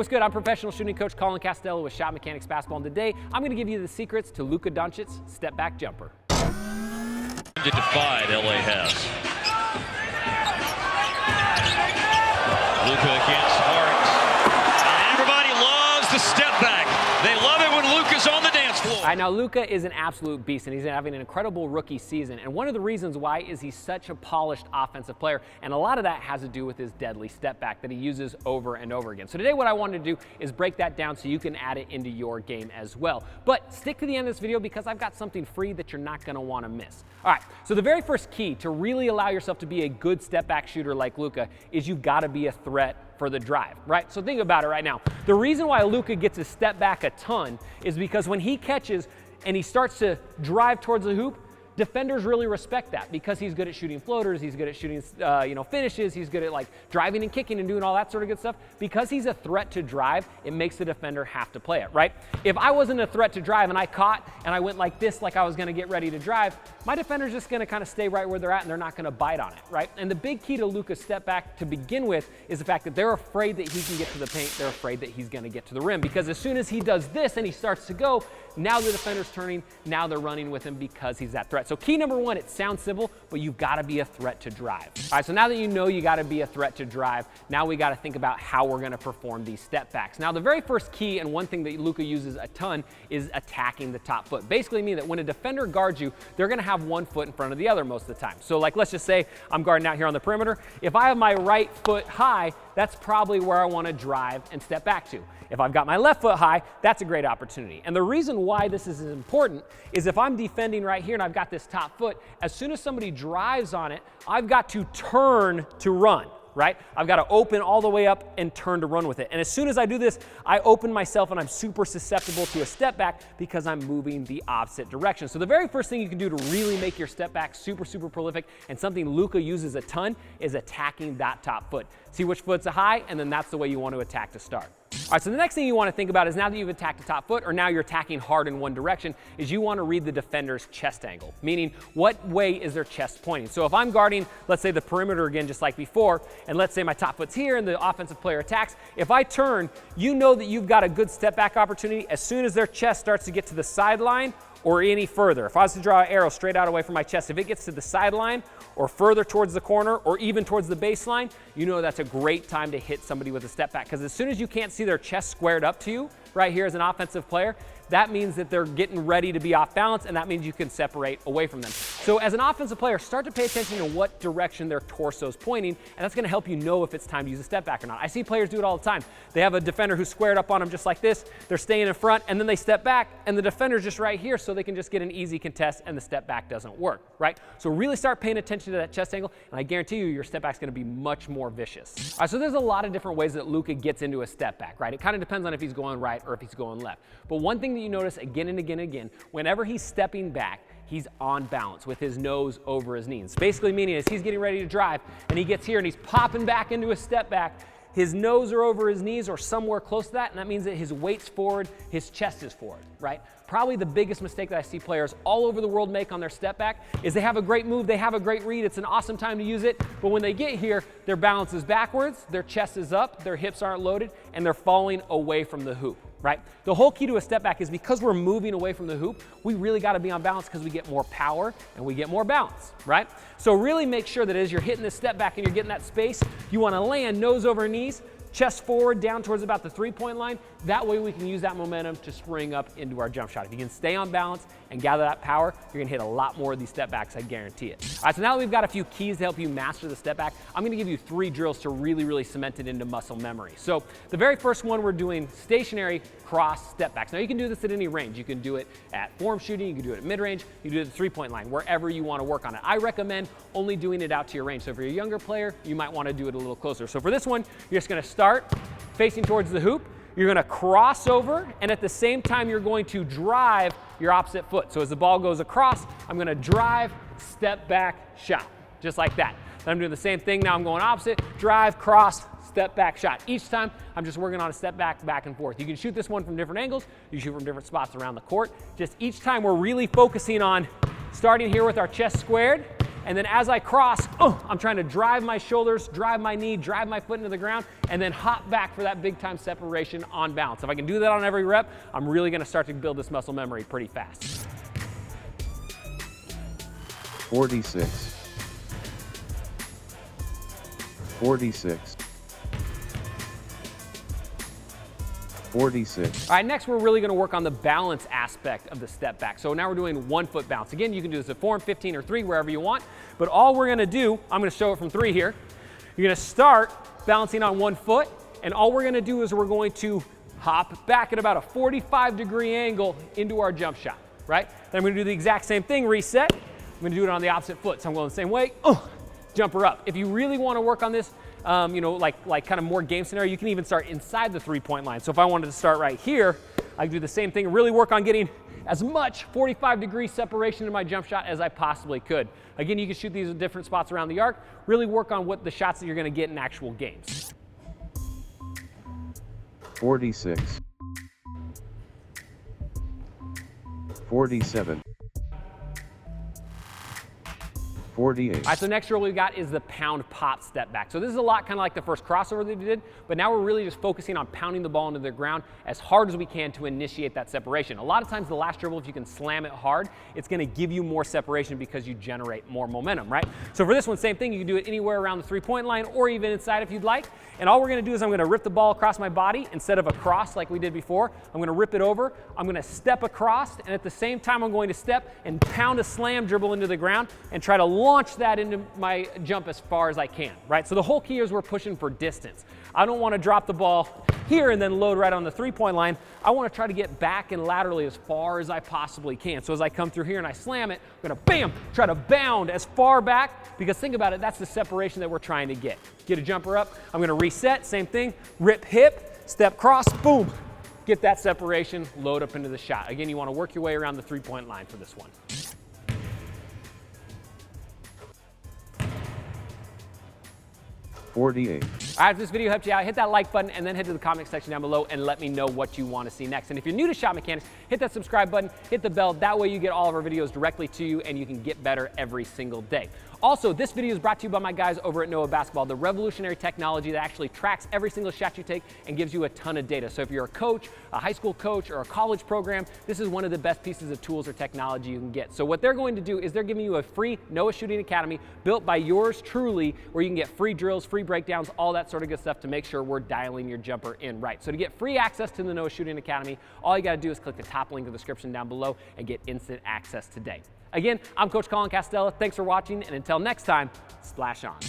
What's good? I'm professional shooting coach Colin Castello with Shotmechanics Basketball, and today I'm going to give you the secrets to Luka Doncic's step-back jumper. To defy LA has. Luka against Hart. And everybody loves the step back. They love it when Luka's on the dance floor. All right, now Luka is an absolute beast, and he's having an incredible rookie season. And one of the reasons why is he's such a polished offensive player, and a lot of that has to do with his deadly step back that he uses over and over again. So today what I wanted to do is break that down so you can add it into your game as well. But stick to the end of this video because I've got something free that you're not going to want to miss. All right, so the very first key to really allow yourself to be a good step back shooter like Luka is you've got to be a threat for the drive, right? So think about it right now. The reason why Luka gets his step back a ton is because when he catches and he starts to drive towards the hoop, defenders really respect that because he's good at shooting floaters, he's good at shooting finishes, he's good at like driving and kicking and doing all that sort of good stuff. Because he's a threat to drive, it makes the defender have to play it, right? If I wasn't a threat to drive and I caught and I went like this, like I was gonna get ready to drive, my defender's just gonna kind of stay right where they're at and they're not gonna bite on it, right? And the big key to Luka's step back to begin with is the fact that they're afraid that he can get to the paint, they're afraid that he's gonna get to the rim, because as soon as he does this and he starts to go, now the defender's turning, now they're running with him because he's that threat. So key number one, it sounds simple, but you've got to be a threat to drive. All right, so now that you know you got to be a threat to drive, now we got to think about how we're going to perform these step backs. Now, the very first key, and one thing that Luka uses a ton, is attacking the top foot. Basically meaning that when a defender guards you, they're going to have one foot in front of the other most of the time. So like, let's just say I'm guarding out here on the perimeter. If I have my right foot high, that's probably where I want to drive and step back to. If I've got my left foot high, that's a great opportunity. And the reason why this is important is if I'm defending right here and I've got this top foot, as soon as somebody drives on it, I've got to turn to run, right? I've got to open all the way up and turn to run with it. And as soon as I do this, I open myself and I'm super susceptible to a step back because I'm moving the opposite direction. So the very first thing you can do to really make your step back super, super prolific, and something Luka uses a ton, is attacking that top foot. See which foot's high, and then that's the way you want to attack to start. All right, so the next thing you want to think about is now that you've attacked the top foot, or now you're attacking hard in one direction, is you want to read the defender's chest angle, meaning what way is their chest pointing. So if I'm guarding, let's say the perimeter again, just like before, and let's say my top foot's here and the offensive player attacks, if I turn, you know that you've got a good step back opportunity as soon as their chest starts to get to the sideline or any further. If I was to draw an arrow straight out away from my chest, if it gets to the sideline or further towards the corner or even towards the baseline, you know that's a great time to hit somebody with a step back, because as soon as you can't see their chest squared up to you right here as an offensive player, that means that they're getting ready to be off balance, and that means you can separate away from them. So as an offensive player, start to pay attention to what direction their torso is pointing, and that's gonna help you know if it's time to use a step back or not. I see players do it all the time. They have a defender who's squared up on them just like this, they're staying in front, and then they step back, and the defender's just right here, so they can just get an easy contest, and the step back doesn't work, right? So really start paying attention to that chest angle, and I guarantee you your step back's gonna be much more vicious. All right, so there's a lot of different ways that Luka gets into a step back, right? It kind of depends on if he's going right or if he's going left. But one thing that you notice again and again and again, whenever he's stepping back, he's on balance with his nose over his knees. Basically meaning as he's getting ready to drive and he gets here and he's popping back into a step back, his nose are over his knees or somewhere close to that, and that means that his weight's forward, his chest is forward, right? Probably the biggest mistake that I see players all over the world make on their step back is they have a great move, they have a great read, it's an awesome time to use it, but when they get here, their balance is backwards, their chest is up, their hips aren't loaded, and they're falling away from the hoop, right? The whole key to a step back is because we're moving away from the hoop, we really got to be on balance because we get more power and we get more balance, right? So really make sure that as you're hitting this step back and you're getting that space, you want to land nose over knees, chest forward down towards about the three-point line. That way we can use that momentum to spring up into our jump shot. If you can stay on balance and gather that power, you're gonna hit a lot more of these step backs, I guarantee it. All right, so now that we've got a few keys to help you master the step back, I'm gonna give you 3 drills to really, really cement it into muscle memory. So the very first one, we're doing stationary cross step backs. Now you can do this at any range. You can do it at form shooting, you can do it at mid-range, you can do it at the three-point line, wherever you wanna work on it. I recommend only doing it out to your range. So if you're a younger player, you might wanna do it a little closer. So for this one, you're just gonna start facing towards the hoop, you're gonna cross over, and at the same time, you're going to drive your opposite foot. So as the ball goes across, I'm gonna drive, step back, shot, just like that. Then I'm doing the same thing, now I'm going opposite, drive, cross, step back, shot. Each time, I'm just working on a step back and forth. You can shoot this one from different angles, you shoot from different spots around the court. Just each time, we're really focusing on starting here with our chest squared, and then as I cross, I'm trying to drive my shoulders, drive my knee, drive my foot into the ground, and then hop back for that big time separation on balance. If I can do that on every rep, I'm really gonna start to build this muscle memory pretty fast. 46, 46, 46. All right, next we're really gonna work on the balance aspect of the step back. So now we're doing 1 foot bounce. Again, you can do this at 4, 15, or 3, wherever you want. But all we're gonna do, I'm gonna show it from 3 here. You're gonna start balancing on 1 foot, and all we're gonna do is we're going to hop back at about a 45-degree angle into our jump shot, right? Then I'm gonna do the exact same thing, reset. I'm gonna do it on the opposite foot. So I'm going the same way, jumper up. If you really wanna work on this, you know, like kind of more game scenario, you can even start inside the 3-point line. So if I wanted to start right here, I can do the same thing and really work on getting as much 45-degree separation in my jump shot as I possibly could. Again, you can shoot these at different spots around the arc. Really work on what the shots that you're gonna get in actual games. 46, 47, 48. All right, so next drill we've got is the pound pop step back. So this is a lot kind of like the first crossover that we did, but now we're really just focusing on pounding the ball into the ground as hard as we can to initiate that separation. A lot of times the last dribble, if you can slam it hard, it's gonna give you more separation because you generate more momentum, right? So for this one, same thing, you can do it anywhere around the 3-point line or even inside if you'd like. And all we're gonna do is I'm gonna rip the ball across my body instead of across like we did before. I'm gonna rip it over, I'm gonna step across, and at the same time I'm going to step and pound a slam dribble into the ground and try to launch that into my jump as far as I can, right? So the whole key is we're pushing for distance. I don't want to drop the ball here and then load right on the 3-point line. I want to try to get back and laterally as far as I possibly can. So as I come through here and I slam it, I'm gonna bam, try to bound as far back, because think about it, that's the separation that we're trying to get. Get a jumper up, I'm gonna reset, same thing, rip hip, step cross, boom. Get that separation, load up into the shot. Again, you want to work your way around the 3-point line for this one. 48. All right, if this video helped you out, hit that like button and then head to the comment section down below and let me know what you want to see next. And if you're new to Shot Mechanics, hit that subscribe button, hit the bell. That way you get all of our videos directly to you and you can get better every single day. Also, this video is brought to you by my guys over at Noah Basketball, the revolutionary technology that actually tracks every single shot you take and gives you a ton of data. So if you're a coach, a high school coach, or a college program, this is one of the best pieces of tools or technology you can get. So what they're going to do is they're giving you a free Noah Shooting Academy built by yours truly, where you can get free drills, free breakdowns, all that sort of good stuff to make sure we're dialing your jumper in right. So to get free access to the Noah Shooting Academy, all you gotta do is click the top link in the description down below and get instant access today. Again, I'm Coach Colin Castella. Thanks for watching, and until next time, splash on.